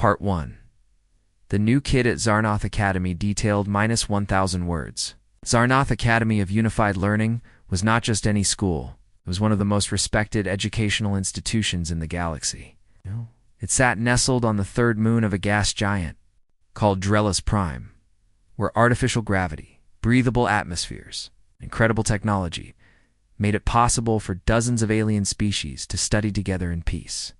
Part 1. The new kid at Zarnoth Academy detailed -1,000 words. Zarnoth Academy of Unified Learning was not just any school. It was one of the most respected educational institutions in the galaxy. It sat nestled on the third moon of a gas giant called Drellus Prime, where artificial gravity, breathable atmospheres, incredible technology made it possible for dozens of alien species to study together in peace.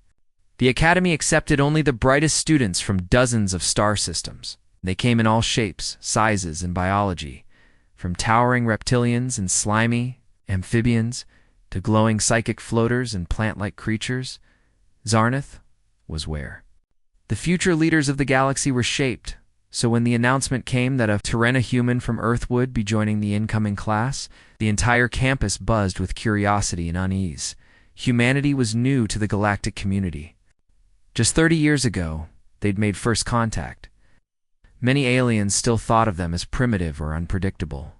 The Academy accepted only the brightest students from dozens of star systems. They came in all shapes, sizes, and biology, from towering reptilians and slimy amphibians to glowing psychic floaters and plant-like creatures. Zarnoth was where the future leaders of the galaxy were shaped. So when the announcement came that a Terrena human from Earth would be joining the incoming class, the entire campus buzzed with curiosity and unease. Humanity was new to the galactic community. Just 30 years ago, they'd made first contact. Many aliens still thought of them as primitive or unpredictable.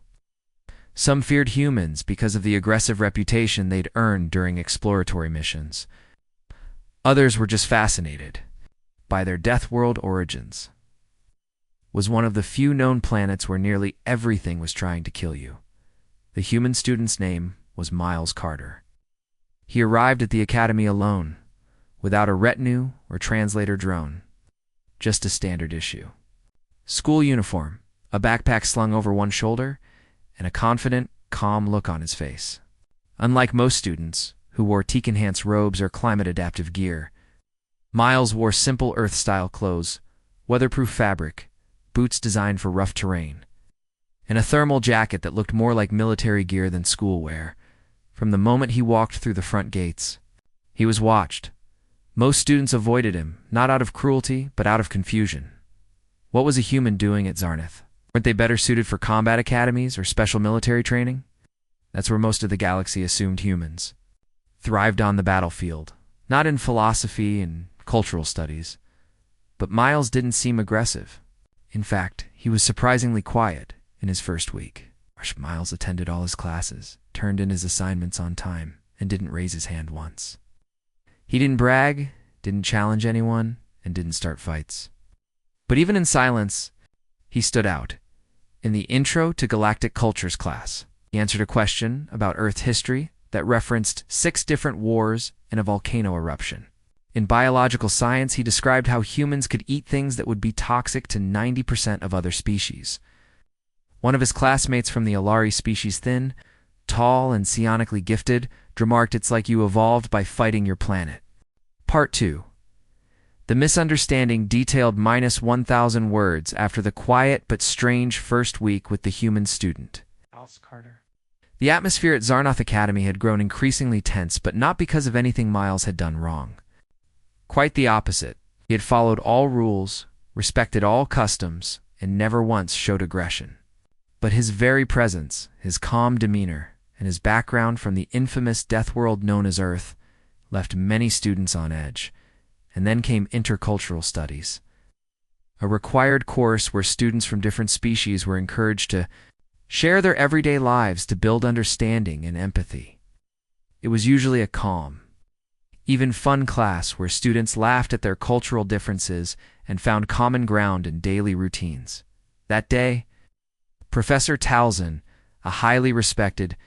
Some feared humans because of the aggressive reputation they'd earned during exploratory missions. Others were just fascinated by their Death World origins. Was one of the few known planets where nearly everything was trying to kill you. The human student's name was Miles Carter. He arrived at the Academy alone, without a retinue or translator drone. Just a standard issue. School uniform, a backpack slung over one shoulder, and a confident, calm look on his face. Unlike most students, who wore teak-enhanced robes or climate-adaptive gear, Miles wore simple Earth-style clothes, weatherproof fabric, boots designed for rough terrain, and a thermal jacket that looked more like military gear than school wear. From the moment he walked through the front gates, he was watched. Most students avoided him, not out of cruelty, but out of confusion. What was a human doing at Zarnoth? Weren't they better suited for combat academies or special military training? That's where most of the galaxy assumed humans thrived on the battlefield, not in philosophy and cultural studies. But Miles didn't seem aggressive. In fact, he was surprisingly quiet in his first week. Miles attended all his classes, turned in his assignments on time, and didn't raise his hand once. He didn't brag, didn't challenge anyone, and didn't start fights. But even in silence, he stood out. In the Intro to Galactic Cultures class, he answered a question about Earth history that referenced 6 different wars and a volcano eruption. In biological science, he described how humans could eat things that would be toxic to 90% of other species. One of his classmates from the Alari species, thin, tall, and psionically gifted, remarked, "It's like you evolved by fighting your planet." Part 2. The misunderstanding detailed -1,000 words after the quiet but strange first week with the human student. Carter. The atmosphere at Zarnoth Academy had grown increasingly tense, but not because of anything Miles had done wrong. Quite the opposite. He had followed all rules, respected all customs, and never once showed aggression. But his very presence, his calm demeanor, and his background from the infamous death world known as Earth left many students on edge. And then came intercultural studies, a required course where students from different species were encouraged to share their everyday lives to build understanding and empathy. It was usually a calm, even fun class where students laughed at their cultural differences and found common ground in daily routines. That day, Professor Talzin, a highly respected,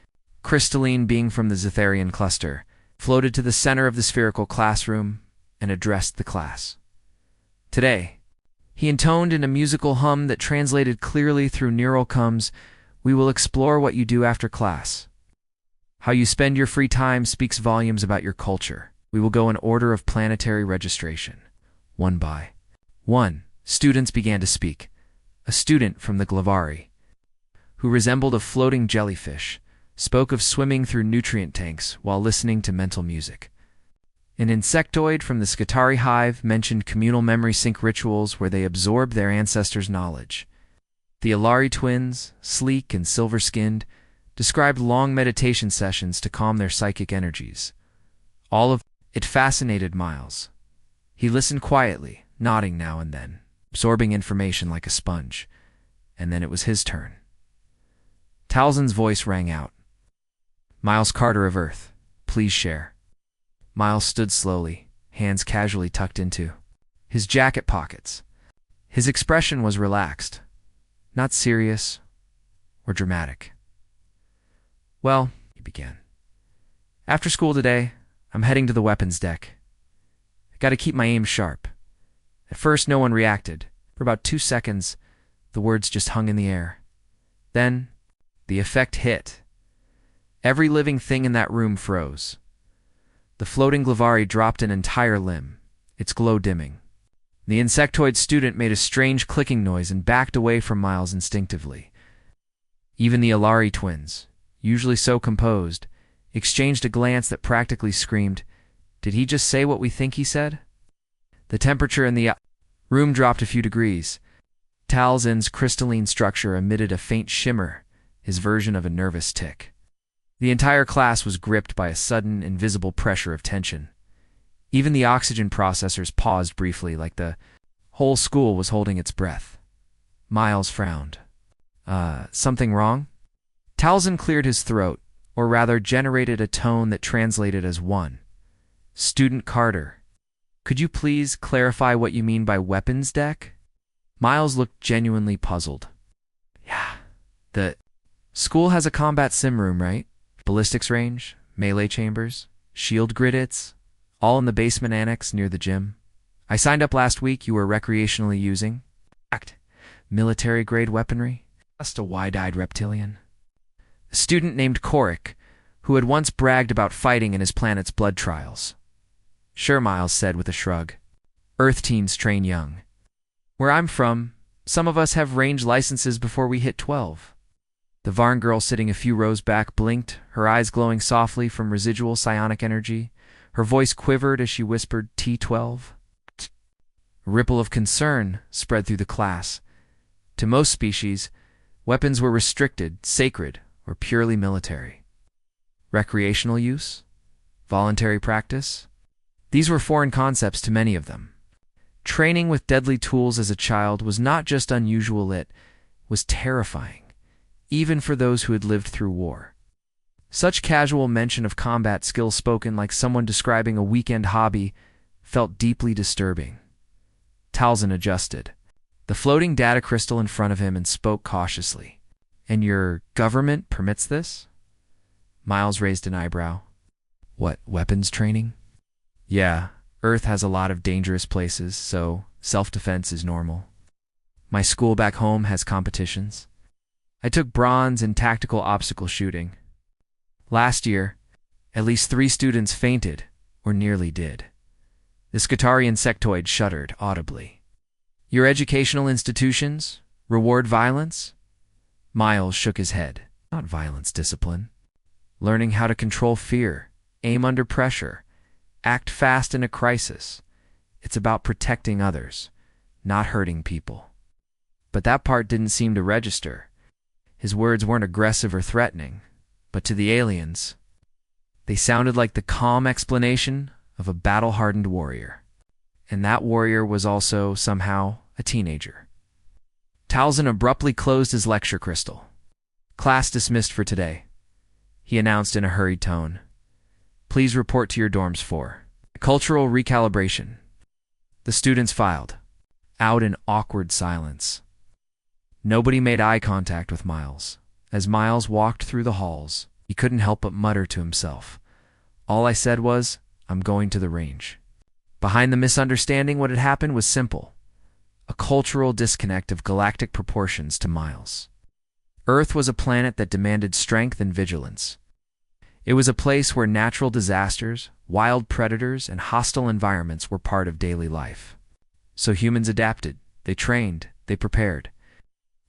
crystalline being from the Zetharian cluster, floated to the center of the spherical classroom and addressed the class. Today, he intoned in a musical hum that translated clearly through neural coms, "We will explore what you do after class. How you spend your free time speaks volumes about your culture. We will go in order of planetary registration." One by one, students began to speak. A student from the Glavari, who resembled a floating jellyfish, spoke of swimming through nutrient tanks while listening to mental music. An insectoid from the Skitari hive mentioned communal memory sync rituals where they absorbed their ancestors' knowledge. The Alari twins, sleek and silver-skinned, described long meditation sessions to calm their psychic energies. All of it fascinated Miles. He listened quietly, nodding now and then, absorbing information like a sponge. And then it was his turn. Talzin's voice rang out. "Miles Carter of Earth, please share." Miles stood slowly, hands casually tucked into his jacket pockets. His expression was relaxed, not serious or dramatic. "Well," he began, "after school today, I'm heading to the weapons deck. I gotta keep my aim sharp." At first, no one reacted. For about 2 seconds, the words just hung in the air. Then, the effect hit. Every living thing in that room froze. The floating Glavari dropped an entire limb, its glow dimming. The insectoid student made a strange clicking noise and backed away from Miles instinctively. Even the Alari twins, usually so composed, exchanged a glance that practically screamed, "Did he just say what we think he said?" The temperature in the room dropped a few degrees. Talzin's crystalline structure emitted a faint shimmer, his version of a nervous tick. The entire class was gripped by a sudden, invisible pressure of tension. Even the oxygen processors paused briefly, like the whole school was holding its breath. Miles frowned. Something wrong?" Talzin cleared his throat, or rather generated a tone that translated as one. "Student Carter, could you please clarify what you mean by weapons deck?" Miles looked genuinely puzzled. "Yeah, the school has a combat sim room, right? Ballistics range, melee chambers, shield griddits, all in the basement annex near the gym. I signed up last week. You were recreationally using military-grade weaponry. Just a wide-eyed reptilian." A student named Korik, who had once bragged about fighting in his planet's blood trials. "Sure," Miles said with a shrug. "Earth teens train young. Where I'm from, some of us have range licenses before we hit 12. The Varn girl sitting a few rows back blinked, her eyes glowing softly from residual psionic energy. Her voice quivered as she whispered T12. A ripple of concern spread through the class. To most species, weapons were restricted, sacred, or purely military. Recreational use? Voluntary practice? These were foreign concepts to many of them. Training with deadly tools as a child was not just unusual, it was terrifying, even for those who had lived through war. Such casual mention of combat skills spoken like someone describing a weekend hobby felt deeply disturbing. Talzin adjusted the floating data crystal in front of him and spoke cautiously. "And your government permits this?" Miles raised an eyebrow. "What, weapons training?" "Yeah, Earth has a lot of dangerous places, so self-defense is normal. My school back home has competitions. I took bronze in tactical obstacle shooting. Last year, at least 3 students fainted, or nearly did." The Skitari insectoid shuddered audibly. "Your educational institutions reward violence?" Miles shook his head. "Not violence, discipline. Learning how to control fear, aim under pressure, act fast in a crisis. It's about protecting others, not hurting people." But that part didn't seem to register. His words weren't aggressive or threatening, but to the aliens, they sounded like the calm explanation of a battle-hardened warrior. And that warrior was also, somehow, a teenager. Talzin abruptly closed his lecture crystal. "Class dismissed for today," he announced in a hurried tone. "Please report to your dorms for cultural recalibration." The students filed out in awkward silence. Nobody made eye contact with Miles. As Miles walked through the halls, he couldn't help but mutter to himself, "All I said was, I'm going to the range." Behind the misunderstanding, what had happened was simple. A cultural disconnect of galactic proportions to Miles. Earth was a planet that demanded strength and vigilance. It was a place where natural disasters, wild predators, and hostile environments were part of daily life. So humans adapted, they trained, they prepared.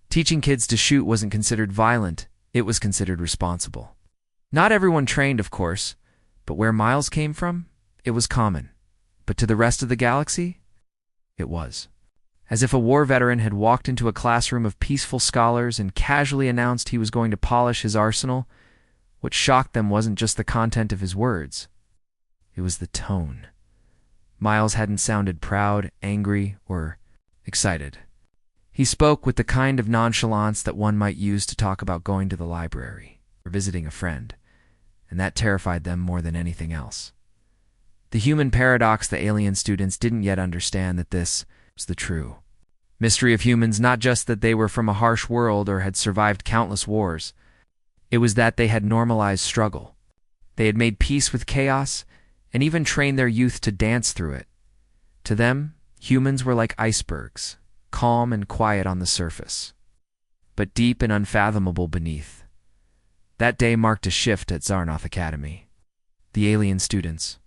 Teaching kids to shoot wasn't considered violent, it was considered responsible. Not everyone trained, of course, but where Miles came from, it was common. But to the rest of the galaxy, it was. As if a war veteran had walked into a classroom of peaceful scholars and casually announced he was going to polish his arsenal, what shocked them wasn't just the content of his words. It was the tone. Miles hadn't sounded proud, angry, or excited. He spoke with the kind of nonchalance that one might use to talk about going to the library or visiting a friend, and that terrified them more than anything else. The human paradox. The alien students didn't yet understand that this was the true mystery of humans, not just that they were from a harsh world or had survived countless wars. It was that they had normalized struggle. They had made peace with chaos and even trained their youth to dance through it. To them, humans were like icebergs, calm and quiet on the surface, but deep and unfathomable beneath. That day marked a shift at Zarnoth Academy. The alien students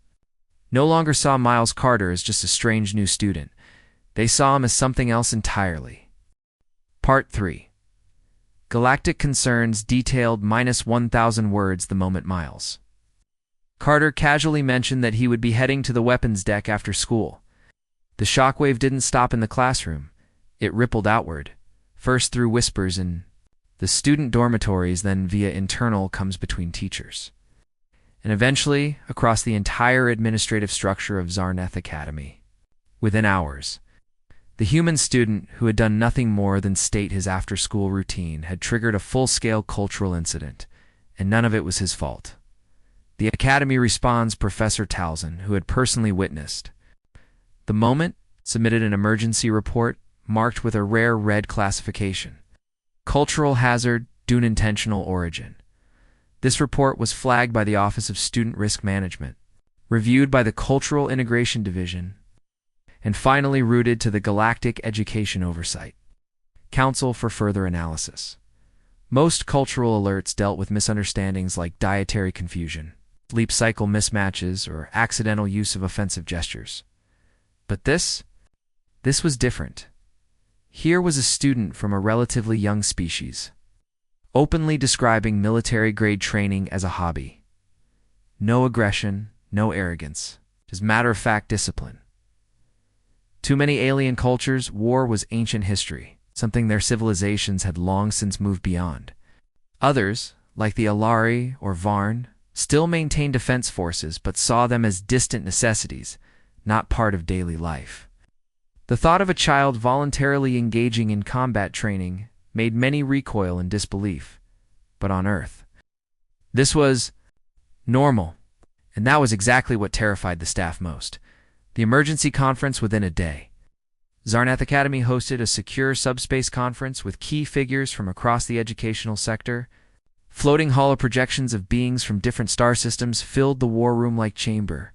no longer saw Miles Carter as just a strange new student. They saw him as something else entirely. Part 3. Galactic Concerns detailed -1,000 words. The moment Miles Carter casually mentioned that he would be heading to the weapons deck after school, the shockwave didn't stop in the classroom. It rippled outward, first through whispers in the student dormitories, then via internal comes between teachers, and eventually across the entire administrative structure of Zarnoth Academy. Within hours, the human student, who had done nothing more than state his after-school routine, had triggered a full-scale cultural incident, and none of it was his fault. The Academy responds Professor Towson, who had personally witnessed the moment, submitted an emergency report marked with a rare red classification: cultural hazard due unintentional origin. This report was flagged by the Office of Student Risk Management, reviewed by the Cultural Integration Division, and finally routed to the Galactic Education Oversight Council for further analysis. Most cultural alerts dealt with misunderstandings like dietary confusion, sleep cycle mismatches, or accidental use of offensive gestures. But this was different. Here was a student from a relatively young species, openly describing military-grade training as a hobby. No aggression, no arrogance, just matter-of-fact discipline. Too many alien cultures, war was ancient history, something their civilizations had long since moved beyond. Others, like the Alari or Varn, still maintained defense forces but saw them as distant necessities, not part of daily life. The thought of a child voluntarily engaging in combat training made many recoil in disbelief. But on Earth, this was normal, and that was exactly what terrified the staff most. The emergency conference within a day. Zarnoth Academy hosted a secure subspace conference with key figures from across the educational sector. Floating holoprojections of beings from different star systems filled the war room-like chamber.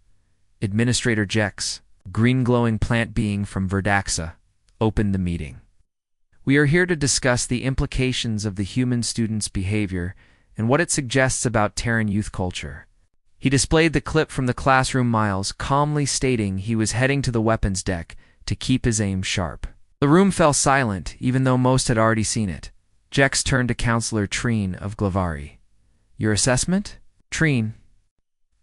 Administrator Jex, green-glowing plant being from Verdaxa, opened the meeting. We are here to discuss the implications of the human student's behavior and what it suggests about Terran youth culture. He displayed the clip from the classroom, Miles calmly stating he was heading to the weapons deck to keep his aim sharp. The room fell silent, even though most had already seen it. Jex turned to Counselor Treen of Glavari. Your assessment? Treen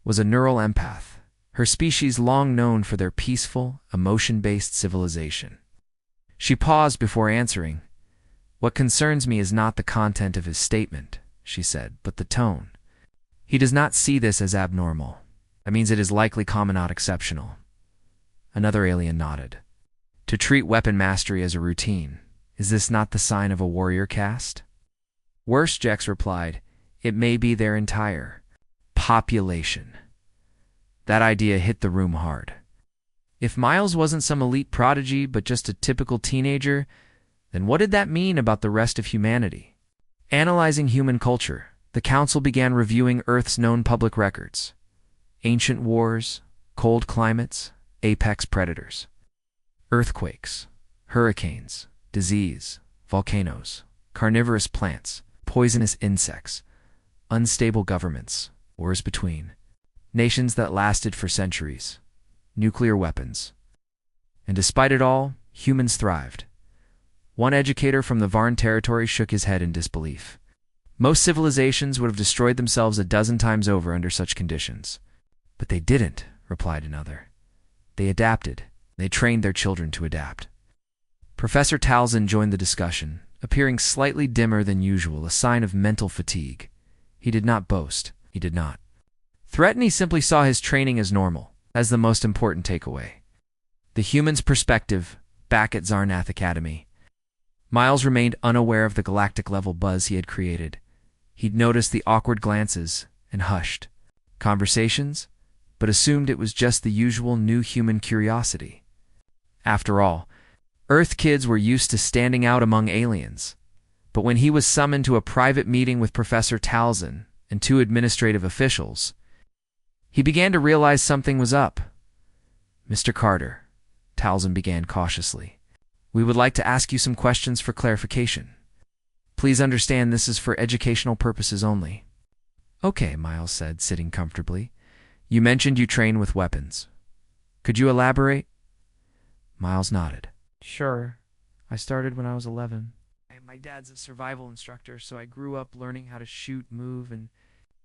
was a neural empath, her species long known for their peaceful, emotion-based civilization. She paused before answering. What concerns me is not the content of his statement, she said, but the tone. He does not see this as abnormal. That means it is likely common, not exceptional. Another alien nodded. To treat weapon mastery as a routine, is this not the sign of a warrior caste? Worse, Jex replied, it may be their entire population. That idea hit the room hard. If Miles wasn't some elite prodigy but just a typical teenager, then what did that mean about the rest of humanity? Analyzing human culture, the Council began reviewing Earth's known public records. Ancient wars, cold climates, apex predators. Earthquakes, hurricanes, disease, volcanoes, carnivorous plants, poisonous insects, unstable governments, wars between nations that lasted for centuries, nuclear weapons. And despite it all, humans thrived. One educator from the Varn territory shook his head in disbelief. Most civilizations would have destroyed themselves a dozen times over under such conditions. But they didn't, replied another. They adapted. They trained their children to adapt. Professor Talzin joined the discussion, appearing slightly dimmer than usual, a sign of mental fatigue. He did not boast. He did not threaten. He simply saw his training as normal, as the most important takeaway. The human's perspective, back at Zarnoth Academy. Miles remained unaware of the galactic-level buzz he had created. He'd noticed the awkward glances and hushed conversations, but assumed it was just the usual new human curiosity. After all, Earth kids were used to standing out among aliens. But when he was summoned to a private meeting with Professor Talzin and two administrative officials, he began to realize something was up. "Mr. Carter," Talzin began cautiously, "we would like to ask you some questions for clarification. Please understand this is for educational purposes only." "Okay," Miles said, sitting comfortably. "You mentioned you train with weapons. Could you elaborate?" Miles nodded. "Sure. I started when I was 11. My dad's a survival instructor, so I grew up learning how to shoot, move, and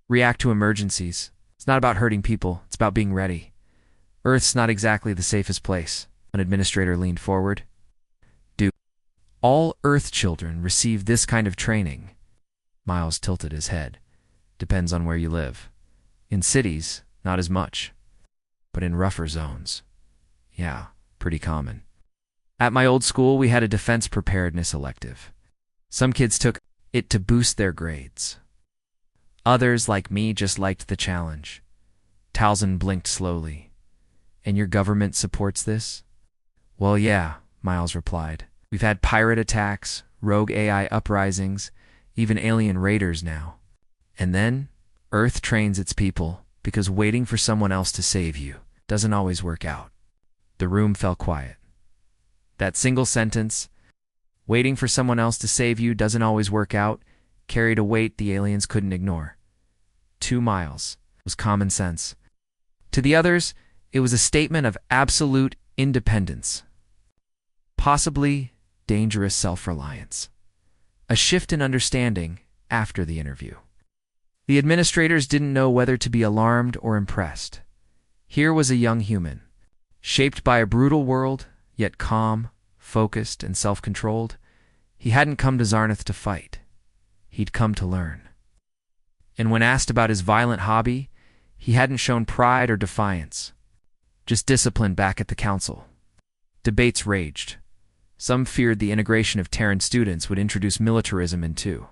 react to emergencies. It's not about hurting people, it's about being ready. Earth's not exactly the safest place." An administrator leaned forward. "Do all Earth children receive this kind of training?" Miles tilted his head. "Depends on where you live. In cities, not as much. But in rougher zones, yeah, pretty common. At my old school, we had a defense preparedness elective. Some kids took it to boost their grades. Others, like me, just liked the challenge." Talzin blinked slowly. "And your government supports this?" "Well, yeah," Miles replied. "We've had pirate attacks, rogue AI uprisings, even alien raiders now. And then, Earth trains its people, because waiting for someone else to save you doesn't always work out." The room fell quiet. That single sentence, "waiting for someone else to save you doesn't always work out," carried a weight the aliens couldn't ignore. To Miles, it was common sense. To the others, it was a statement of absolute independence. Possibly dangerous self-reliance. A shift in understanding after the interview. The administrators didn't know whether to be alarmed or impressed. Here was a young human, shaped by a brutal world, yet calm, focused, and self-controlled. He hadn't come to Zarnath to fight. He'd come to learn. And when asked about his violent hobby, he hadn't shown pride or defiance. Just discipline back at the council. Debates raged. Some feared the integration of Terran students would introduce militarism into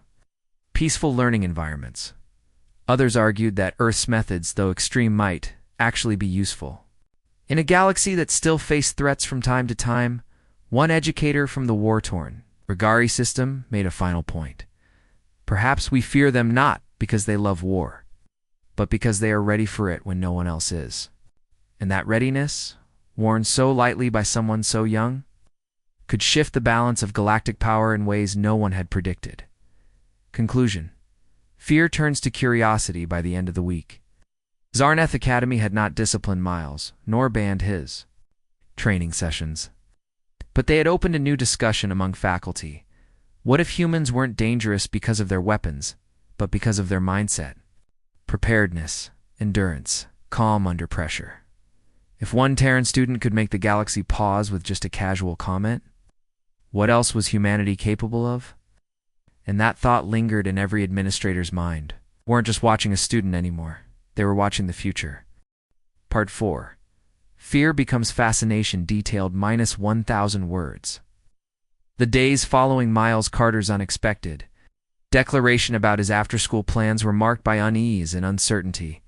peaceful learning environments. Others argued that Earth's methods, though extreme, might actually be useful. In a galaxy that still faced threats from time to time, one educator from the war-torn Regari system made a final point. "Perhaps we fear them not because they love war, but because they are ready for it when no one else is." And that readiness, worn so lightly by someone so young, could shift the balance of galactic power in ways no one had predicted. Conclusion: fear turns to curiosity by the end of the week. Zarnath Academy had not disciplined Miles, nor banned his training sessions. But they had opened a new discussion among faculty. What if humans weren't dangerous because of their weapons, but because of their mindset? Preparedness, endurance, calm under pressure. If one Terran student could make the galaxy pause with just a casual comment, what else was humanity capable of? And that thought lingered in every administrator's mind. They weren't just watching a student anymore. They were watching the future. Part 4. Fear becomes fascination, detailed -1,000 words. The days following Miles Carter's unexpected declaration about his after-school plans were marked by unease and uncertainty.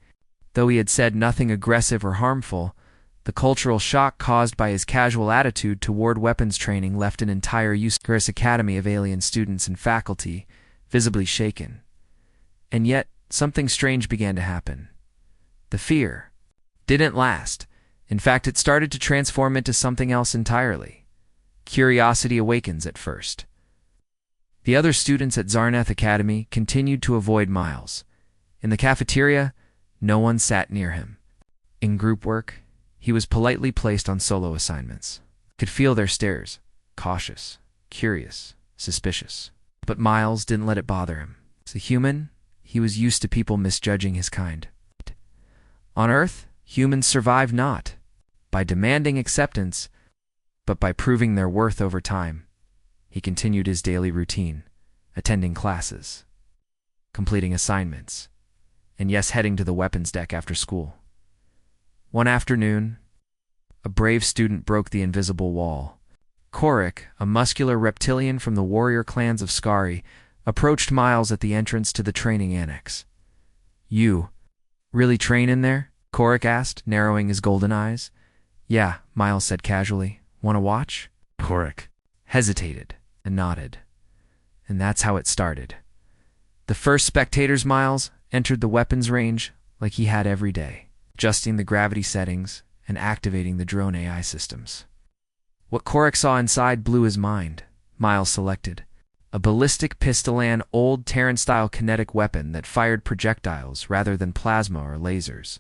Though he had said nothing aggressive or harmful, the cultural shock caused by his casual attitude toward weapons training left an entire Eustace Academy of alien students and faculty visibly shaken. And yet, something strange began to happen. The fear didn't last. In fact, it started to transform into something else entirely. Curiosity awakens at first. The other students at Zarnath Academy continued to avoid Miles. In the cafeteria, no one sat near him. In group work, he was politely placed on solo assignments. Could feel their stares, cautious, curious, suspicious. But Miles didn't let it bother him. As a human, he was used to people misjudging his kind. On Earth, humans survive not by demanding acceptance, but by proving their worth over time. He continued his daily routine, attending classes, completing assignments, and yes, heading to the weapons deck after school. One afternoon, a brave student broke the invisible wall. Korik, a muscular reptilian from the warrior clans of Skari, approached Miles at the entrance to the training annex. "You really train in there?" Korik asked, narrowing his golden eyes. Yeah, Miles said casually. Want to watch? Korik hesitated and nodded. And that's how it started. The first spectators, Miles, entered the weapons range like he had every day, adjusting the gravity settings and activating the drone AI systems. What Korik saw inside blew his mind. Miles selected a ballistic pistol-and old Terran-style kinetic weapon that fired projectiles rather than plasma or lasers.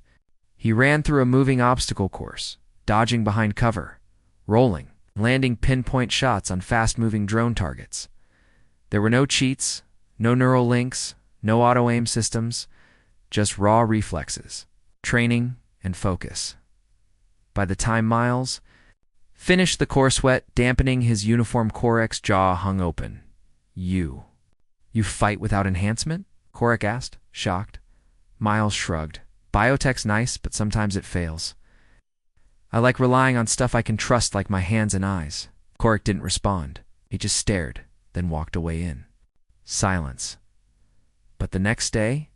He ran through a moving obstacle course, dodging behind cover, rolling, landing pinpoint shots on fast-moving drone targets. There were no cheats, no neural links, no auto-aim systems, just raw reflexes, training, and focus. By the time Miles finished the core sweat dampening his uniform, Korik's jaw hung open. You fight without enhancement? Korik asked, shocked. Miles shrugged. Biotech's nice, but sometimes it fails. I like relying on stuff I can trust like my hands and eyes. Korik didn't respond. He just stared, then walked away in silence. But the next day,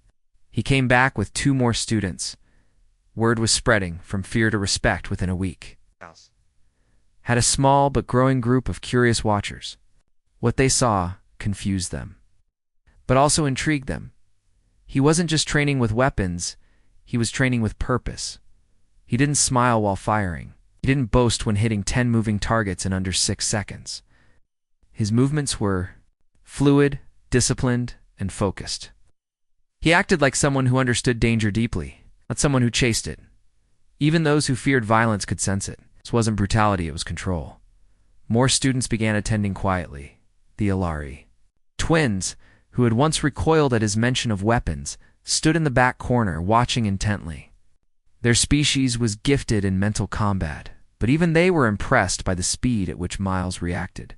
he came back with 2 more students. Word was spreading from fear to respect within a week. Had a small but growing group of curious watchers. What they saw confused them, but also intrigued them. He wasn't just training with weapons, he was training with purpose. He didn't smile while firing. He didn't boast when hitting 10 moving targets in under 6 seconds. His movements were fluid, disciplined, and focused. He acted like someone who understood danger deeply, not someone who chased it. Even those who feared violence could sense it. This wasn't brutality, it was control. More students began attending quietly. The Ilari twins, who had once recoiled at his mention of weapons, stood in the back corner, watching intently. Their species was gifted in mental combat, but even they were impressed by the speed at which Miles reacted.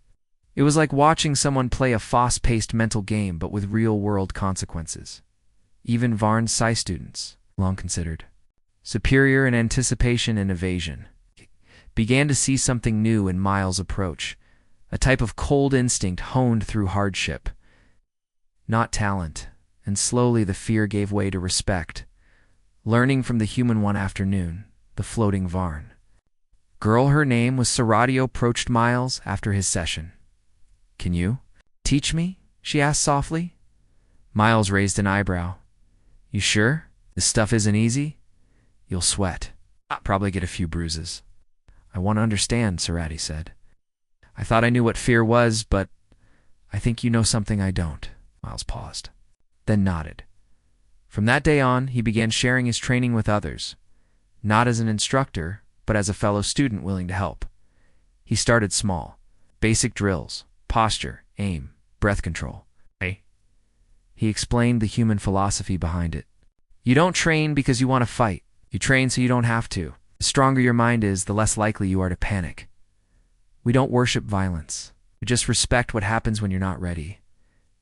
It was like watching someone play a fast-paced mental game, but with real-world consequences. Even Varn's Sci students, long considered superior in anticipation and evasion, began to see something new in Miles' approach, a type of cold instinct honed through hardship, not talent, and slowly the fear gave way to respect. Learning from the human one afternoon, the floating Varn girl, her name was Saradio, approached Miles after his session. Can you teach me? She asked softly. Miles raised an eyebrow. You sure? This stuff isn't easy? You'll sweat. I'll probably get a few bruises. I want to understand, Sarati said. I thought I knew what fear was, but I think you know something I don't. Miles paused, then nodded. From that day on, he began sharing his training with others, not as an instructor, but as a fellow student willing to help. He started small, basic drills, posture, aim, breath control. He explained the human philosophy behind it. You don't train because you want to fight. You train so you don't have to. The stronger your mind is, the less likely you are to panic. We don't worship violence. We just respect what happens when you're not ready.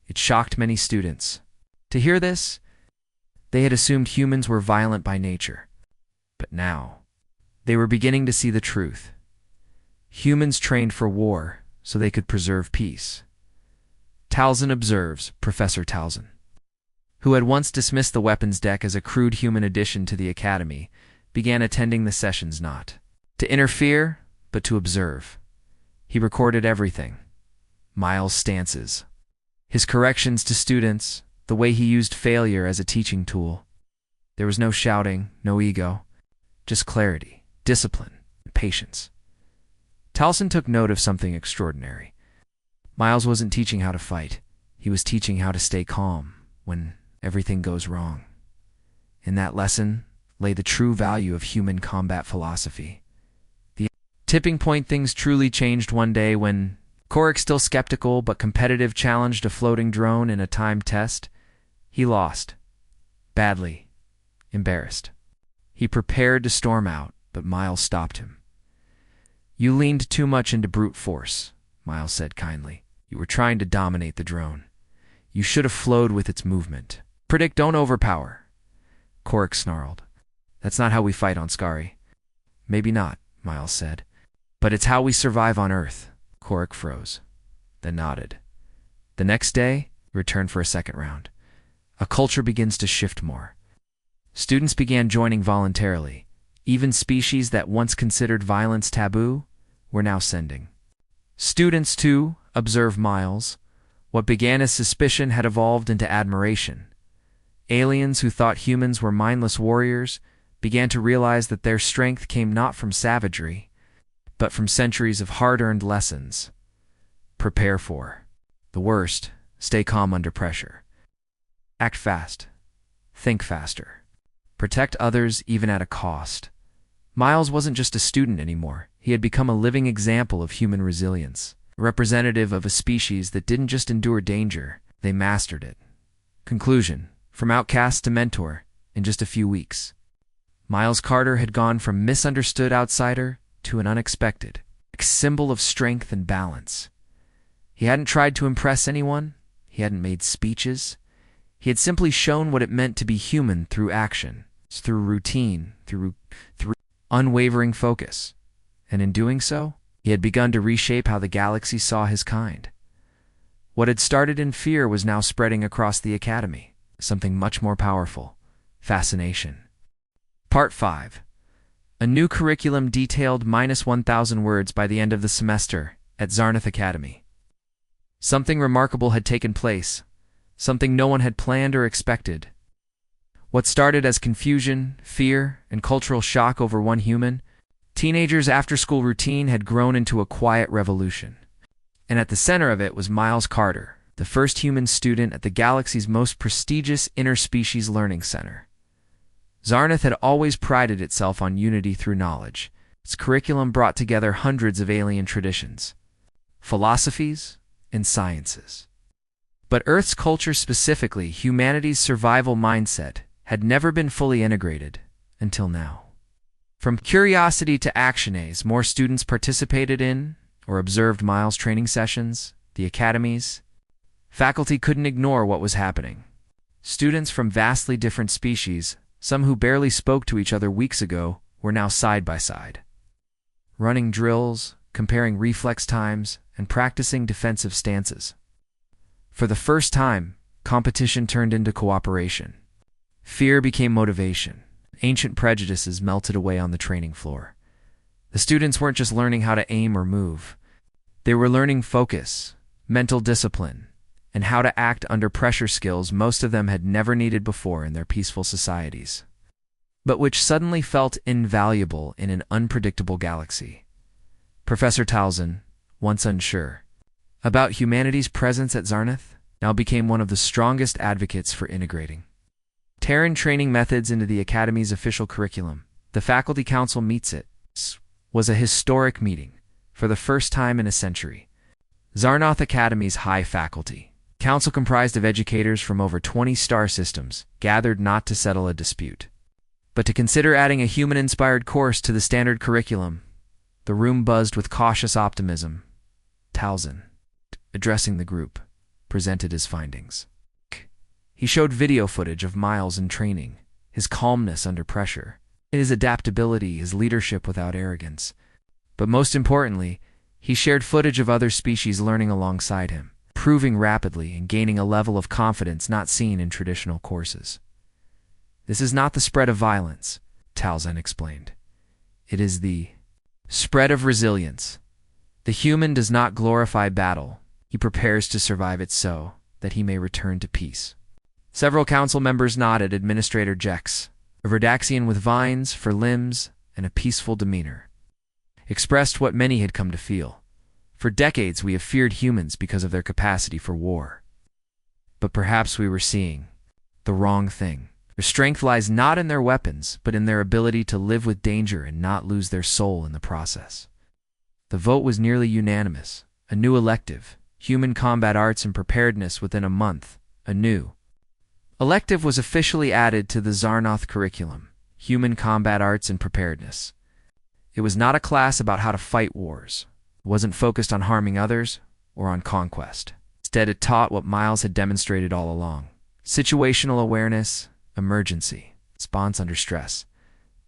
It shocked many students. To hear this, they had assumed humans were violent by nature. But now, they were beginning to see the truth. Humans trained for war so they could preserve peace. Talzin observes, Professor Talzin, who had once dismissed the weapons deck as a crude human addition to the academy, began attending the sessions not to interfere, but to observe. He recorded everything. Miles' stances, his corrections to students, the way he used failure as a teaching tool. There was no shouting, no ego, just clarity, discipline, and patience. Talzin took note of something extraordinary. Miles wasn't teaching how to fight. He was teaching how to stay calm when everything goes wrong. In that lesson lay the true value of human combat philosophy. The tipping point, things truly changed one day when Korik, still skeptical but competitive, challenged a floating drone in a timed test. He lost. Badly. Embarrassed. He prepared to storm out, but Miles stopped him. You leaned too much into brute force, Miles said kindly. You were trying to dominate the drone. You should have flowed with its movement. Predict, don't overpower. Korik snarled. That's not how we fight on Skari. Maybe not, Miles said. But it's how we survive on Earth. Korik froze, then nodded. The next day, returned for a second round. A culture begins to shift more. Students began joining voluntarily. Even species that once considered violence taboo were now sending students to observe Miles. What began as suspicion had evolved into admiration. Aliens who thought humans were mindless warriors began to realize that their strength came not from savagery, but from centuries of hard-earned lessons. Prepare for the worst. Stay calm under pressure. Act fast. Think faster. Protect others even at a cost. Miles wasn't just a student anymore. He had become a living example of human resilience, a representative of a species that didn't just endure danger, they mastered it. Conclusion: from outcast to mentor in just a few weeks. Miles Carter had gone from misunderstood outsider to an unexpected symbol of strength and balance. He hadn't tried to impress anyone. He hadn't made speeches. He had simply shown what it meant to be human through action, through routine, through unwavering focus. And in doing so, he had begun to reshape how the galaxy saw his kind. What had started in fear was now spreading across the Academy, something much more powerful: fascination. Part 5. A new curriculum detailed -1,000 words by the end of the semester at Zarnath Academy. Something remarkable had taken place, something no one had planned or expected. What started as confusion, fear, and cultural shock over one human, teenagers' after-school routine had grown into a quiet revolution. And at the center of it was Miles Carter, the first human student at the galaxy's most prestigious interspecies learning center. Zarnath had always prided itself on unity through knowledge. Its curriculum brought together hundreds of alien traditions, philosophies, and sciences. But Earth's culture, specifically humanity's survival mindset, had never been fully integrated until now. From curiosity to actionays, more students participated in or observed Miles' training sessions, the academies. Faculty couldn't ignore what was happening. Students from vastly different species, some who barely spoke to each other weeks ago, were now side by side, running drills, comparing reflex times, and practicing defensive stances. For the first time, competition turned into cooperation. Fear became motivation. Ancient prejudices melted away on the training floor. The students weren't just learning how to aim or move. They were learning focus, mental discipline, and how to act under pressure, skills most of them had never needed before in their peaceful societies, but which suddenly felt invaluable in an unpredictable galaxy. Professor Talzin, once unsure about humanity's presence at Zarnath, now became one of the strongest advocates for integrating Terran training methods into the Academy's official curriculum. The Faculty Council meets it. Was a historic meeting, for the first time in a century. Zarnath Academy's high faculty council, comprised of educators from over 20 star systems, gathered not to settle a dispute, but to consider adding a human-inspired course to the standard curriculum. The room buzzed with cautious optimism. Talzin, addressing the group, presented his findings. He showed video footage of Miles in training, his calmness under pressure, his adaptability, his leadership without arrogance. But most importantly, he shared footage of other species learning alongside him, improving rapidly and gaining a level of confidence not seen in traditional courses. This is not the spread of violence, Talzin explained. It is the spread of resilience. The human does not glorify battle. He prepares to survive it so that he may return to peace. Several council members nodded. Administrator Jex, a Verdaxian with vines for limbs and a peaceful demeanor, expressed what many had come to feel. For decades we have feared humans because of their capacity for war. But perhaps we were seeing the wrong thing. Their strength lies not in their weapons, but in their ability to live with danger and not lose their soul in the process. The vote was nearly unanimous. A new elective, Human Combat Arts and Preparedness. Within a month, a new elective was officially added to the Zarnath curriculum, Human Combat Arts and Preparedness. It was not a class about how to fight wars. It wasn't focused on harming others or on conquest. Instead, it taught what Miles had demonstrated all along: situational awareness, emergency, response under stress,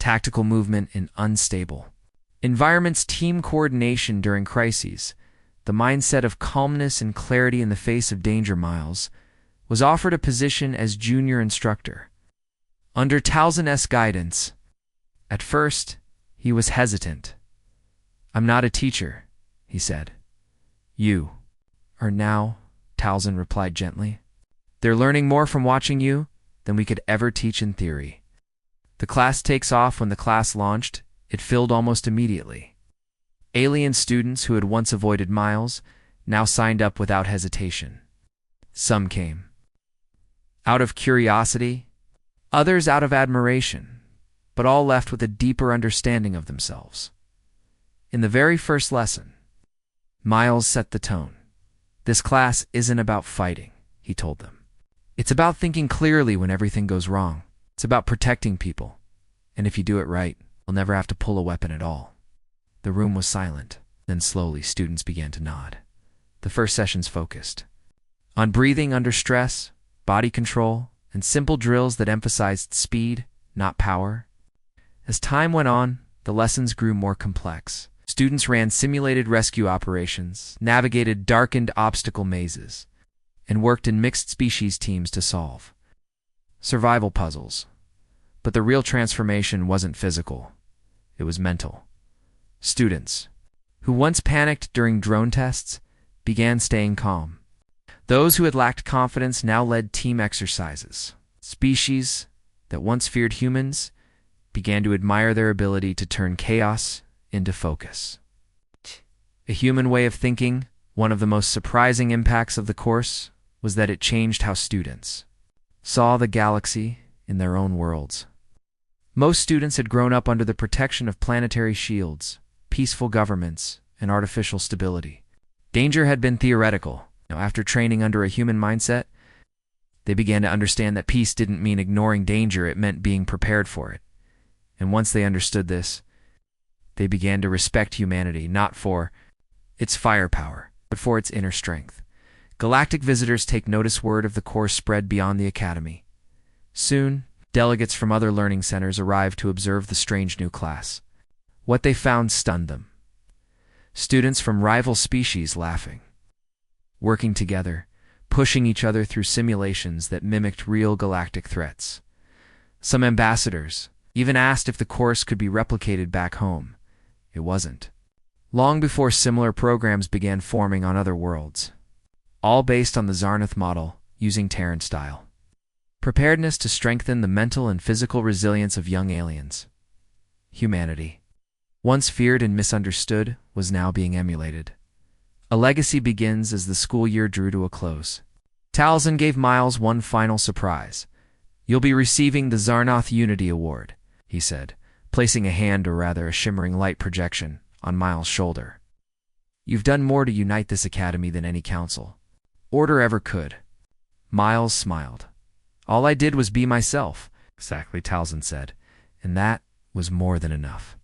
tactical movement in unstable environments, team coordination during crises, the mindset of calmness and clarity in the face of danger. Miles was offered a position as junior instructor, Under Towson's guidance, at first, he was hesitant. "I'm not a teacher," he said. "You are now," Towson replied gently. "They're learning more from watching you than we could ever teach in theory." The class takes off. When the class launched, it filled almost immediately. Alien students who had once avoided Miles now signed up without hesitation. Some came out of curiosity, others out of admiration, but all left with a deeper understanding of themselves. In the very first lesson, Miles set the tone. "This class isn't about fighting," he told them. "It's about thinking clearly when everything goes wrong. It's about protecting people. And if you do it right, you'll never have to pull a weapon at all." The room was silent. Then slowly, students began to nod. The first sessions focused on breathing under stress, body control, and simple drills that emphasized speed, not power. As time went on, the lessons grew more complex. Students ran simulated rescue operations, navigated darkened obstacle mazes, and worked in mixed species teams to solve survival puzzles. But the real transformation wasn't physical. It was mental. Students, who once panicked during drone tests, began staying calm. Those who had lacked confidence now led team exercises. Species that once feared humans began to admire their ability to turn chaos into focus. A human way of thinking, one of the most surprising impacts of the course was that it changed how students saw the galaxy in their own worlds. Most students had grown up under the protection of planetary shields, peaceful governments, and artificial stability. Danger had been theoretical. After training under a human mindset, they began to understand that peace didn't mean ignoring danger, it meant being prepared for it. And once they understood this, they began to respect humanity, not for its firepower, but for its inner strength. Galactic visitors take notice. Word of the course spread beyond the academy. Soon, delegates from other learning centers arrived to observe the strange new class. What they found stunned them. Students from rival species laughing, working together, pushing each other through simulations that mimicked real galactic threats. Some ambassadors even asked if the course could be replicated back home. It wasn't. Long before similar programs began forming on other worlds, all based on the Zarnath model, using Terran style. Preparedness to strengthen the mental and physical resilience of young aliens. Humanity, once feared and misunderstood, was now being emulated. A legacy begins as the school year drew to a close. Towson gave Miles one final surprise. "You'll be receiving the Zarnath Unity Award," he said, placing a hand, or rather a shimmering light projection, on Miles' shoulder. "You've done more to unite this academy than any council, order ever could." Miles smiled. "All I did was be myself," exactly, Towson said, "and that was more than enough."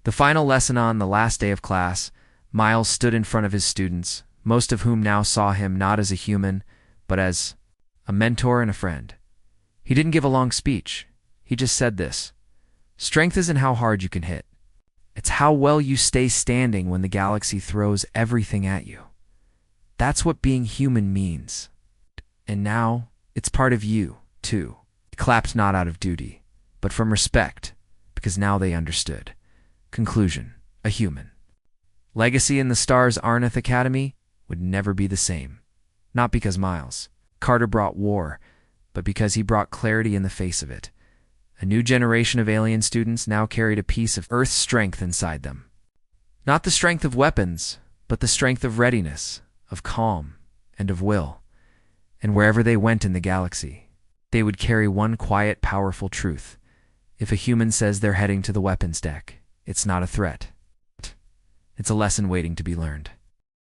The final lesson on the last day of class, Miles stood in front of his students, most of whom now saw him not as a human, but as a mentor and a friend. He didn't give a long speech. He just said this: "Strength isn't how hard you can hit. It's how well you stay standing when the galaxy throws everything at you. That's what being human means. And now, it's part of you, too." He clapped not out of duty, but from respect, because now they understood. Conclusion: a human legacy in the Stars Arnath Academy would never be the same. Not because Miles Carter brought war, but because he brought clarity in the face of it. A new generation of alien students now carried a piece of Earth's strength inside them. Not the strength of weapons, but the strength of readiness, of calm, and of will. And wherever they went in the galaxy, they would carry one quiet, powerful truth. If a human says they're heading to the weapons deck, it's not a threat. It's a lesson waiting to be learned.